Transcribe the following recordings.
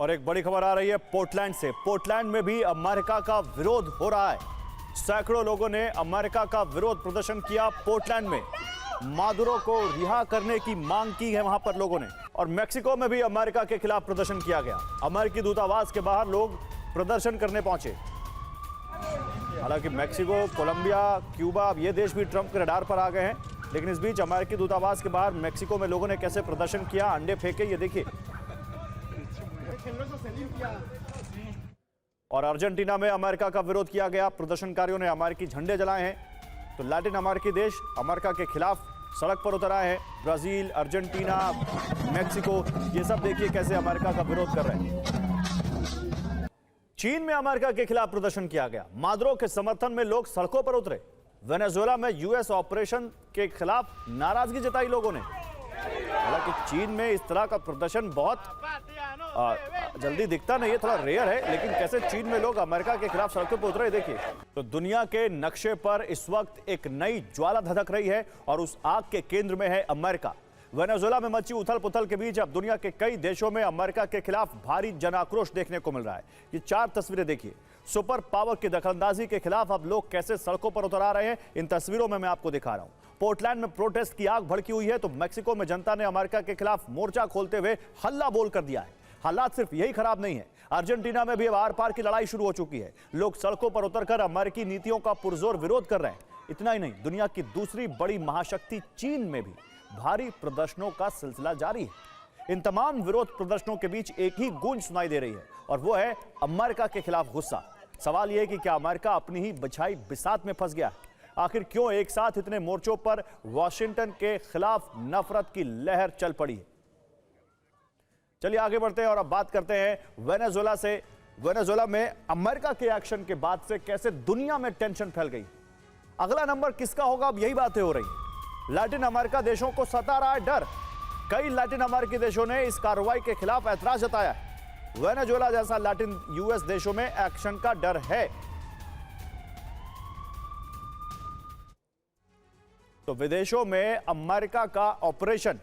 और एक बड़ी खबर आ रही है पोर्टलैंड से। पोर्टलैंड में भी अमेरिका का विरोध हो रहा है। सैकड़ों लोगों ने अमेरिका का विरोध प्रदर्शन किया पोर्टलैंड में। मादुरो को रिहा करने की मांग की है वहां पर लोगों ने। और मेक्सिको में भी अमेरिका के खिलाफ प्रदर्शन किया गया। अमेरिकी दूतावास के बाहर लोग प्रदर्शन करने पहुंचे। हालांकि मेक्सिको, कोलंबिया, क्यूबा, ये देश भी ट्रंप के रडार पर आ गए हैं, लेकिन इस बीच अमेरिकी दूतावास के बाहर मेक्सिको में लोगों ने कैसे प्रदर्शन किया, अंडे फेंके, ये देखिए। और अर्जेंटीना में अमेरिका का विरोध किया गया। प्रदर्शनकारियों ने अमेरिकी झंडे जलाए हैं। तो लैटिन अमेरिकी देश अमेरिका के खिलाफ सड़क पर उतर आए हैं। ब्राजील, अर्जेंटीना, मेक्सिको, ये सब देखिए कैसे अमेरिका का विरोध कर रहे हैं। चीन में अमेरिका के खिलाफ प्रदर्शन किया गया। मादुरो के समर्थन में लोग सड़कों पर उतरे। वेनेजुएला में यूएस ऑपरेशन के खिलाफ नाराजगी जताई लोगों ने। हालांकि चीन में इस तरह का प्रदर्शन बहुत जल्दी दिखता नहीं है, थोड़ा रेयर है, लेकिन कैसे चीन में लोग अमेरिका के खिलाफ सड़कों पर उतरे देखिए। तो दुनिया के नक्शे पर इस वक्त एक नई ज्वाला धधक रही है और उस आग के केंद्र में है अमेरिका। वेनेजुएला में मची उथल पुथल के बीच अब दुनिया के कई देशों में अमेरिका के खिलाफ भारी जनाक्रोश देखने को मिल रहा है। ये 4 तस्वीरें देखिए। सुपर पावर की दखलंदाजी के खिलाफ अब लोग कैसे सड़कों पर उतर आ रहे हैं, इन तस्वीरों में मैं आपको दिखा रहा हूं। पोर्टलैंड में प्रोटेस्ट की आग भड़की हुई है, तो मेक्सिको में जनता ने अमेरिका के खिलाफ मोर्चा खोलते हुए हल्ला बोल कर दिया है। हालात सिर्फ यही खराब नहीं है, अर्जेंटीना में भी अब आर पार की लड़ाई शुरू हो चुकी है। लोग सड़कों पर उतरकर अमेरिकी नीतियों का पुरजोर विरोध कर रहे हैं। इतना ही नहीं, दुनिया की दूसरी बड़ी महाशक्ति चीन में भी भारी प्रदर्शनों का सिलसिला जारी है। इन तमाम विरोध प्रदर्शनों के बीच एक ही गूंज सुनाई दे रही है, और वो है अमेरिका के खिलाफ गुस्सा। सवाल यह है कि क्या अमेरिका अपनी ही बिछाई बिसात में फंस गया है? आखिर क्यों एक साथ इतने मोर्चों पर वॉशिंगटन के खिलाफ नफरत की लहर चल पड़ी है? चलिए आगे बढ़ते हैं और अब बात करते हैं वेनेजुएला से। वेनेजुएला में अमेरिका के एक्शन के बाद से कैसे दुनिया में टेंशन फैल गई। अगला नंबर किसका होगा, अब यही बातें हो रही हैं। लैटिन अमेरिका देशों को सता रहा है डर। कई लैटिन अमेरिकी देशों ने इस कार्रवाई के खिलाफ ऐतराज जताया है। वेनेजुएला जैसा लैटिन यूएस देशों में एक्शन का डर है। तो विदेशों में अमेरिका का ऑपरेशन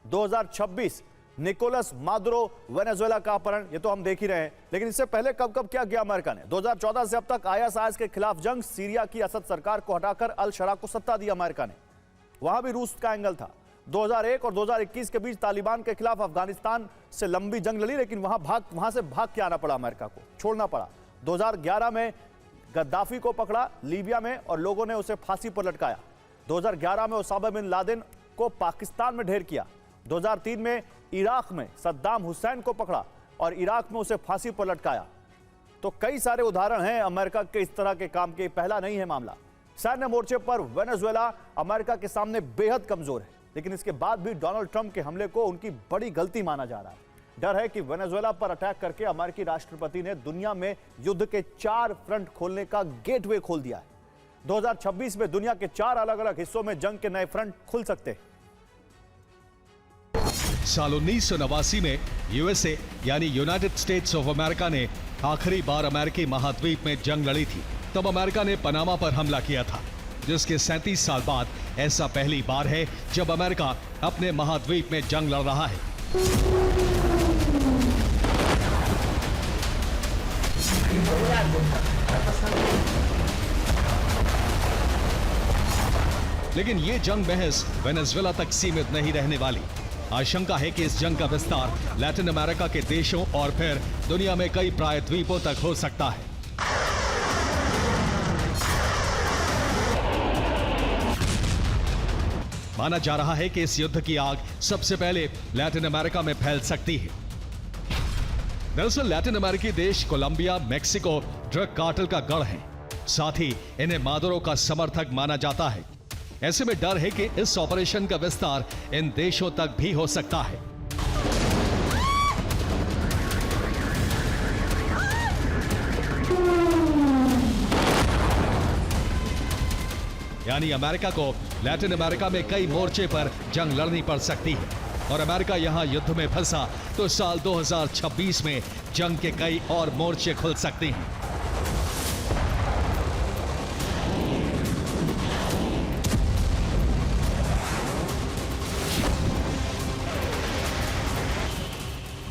2026, निकोलस मादुरो, वेनेजुएला का अपहरण, ये तो हम देख ही रहे हैं। लेकिन इससे पहले कब कब क्या किया अमेरिका ने? 2014 से अब तक आईएसआईएस के खिलाफ जंग, सीरिया की असद सरकार को हटाकर अल शरा को सत्ता दी अमेरिका ने। वहां भी रूस का एंगल था। 2001 और 2021 के बीच तालिबान के खिलाफ अफगानिस्तान से लंबी जंग लड़ी, लेकिन वहां से भाग के आना पड़ा अमेरिका को, छोड़ना पड़ा। 2011 में गद्दाफी को पकड़ा लीबिया में और लोगों ने उसे फांसी पर लटकाया। 2011 में ओसामा बिन लादेन को पाकिस्तान में ढेर किया। 2003 में इराक में सद्दाम हुसैन को पकड़ा और इराक में उसे फांसी पर लटकाया। तो कई सारे उदाहरण हैं अमेरिका के इस तरह के काम के। पहला नहीं है मामला। सैन्य मोर्चे पर वेनेजुएला अमेरिका के सामने बेहद कमजोर है, लेकिन इसके बाद भी डोनाल्ड ट्रंप के हमले को उनकी बड़ी गलती माना जा रहा है। डर है कि वेनेजुएला पर अटैक करके अमेरिकी राष्ट्रपति ने दुनिया में युद्ध के 4 फ्रंट खोलने का गेटवे खोल दिया है। 2026 में दुनिया के 4 अलग अलग हिस्सों में जंग के नए फ्रंट खुल सकते हैं। साल 1989 में यूएसए यानी यूनाइटेड स्टेट्स ऑफ अमेरिका ने आखिरी बार अमेरिकी महाद्वीप में जंग लड़ी थी। तब अमेरिका ने पनामा पर हमला किया था, जिसके 37 साल बाद ऐसा पहली बार है जब अमेरिका अपने महाद्वीप में जंग लड़ रहा है। लेकिन ये जंग महज वेनेजुएला तक सीमित नहीं रहने वाली। आशंका है कि इस जंग का विस्तार लैटिन अमेरिका के देशों और फिर दुनिया में कई प्रायद्वीपों तक हो सकता है। माना जा रहा है कि इस युद्ध की आग सबसे पहले लैटिन अमेरिका में फैल सकती है। दरअसल लैटिन अमेरिकी देश कोलंबिया, मेक्सिको ड्रग कार्टेल का गढ़ है। साथ ही इन्हें मादुरो का समर्थक माना जाता है। ऐसे में डर है कि इस ऑपरेशन का विस्तार इन देशों तक भी हो सकता है। यानी अमेरिका को लैटिन अमेरिका में कई मोर्चे पर जंग लड़नी पड़ सकती है। और अमेरिका यहां युद्ध में फंसा तो साल 2026 में जंग के कई और मोर्चे खुल सकते हैं।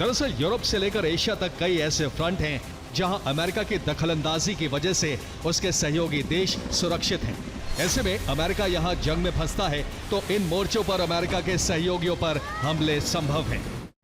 दरअसल यूरोप से लेकर एशिया तक कई ऐसे फ्रंट हैं जहां अमेरिका की दखलंदाजी की वजह से उसके सहयोगी देश सुरक्षित हैं। ऐसे में अमेरिका यहां जंग में फंसता है तो इन मोर्चों पर अमेरिका के सहयोगियों पर हमले संभव हैं।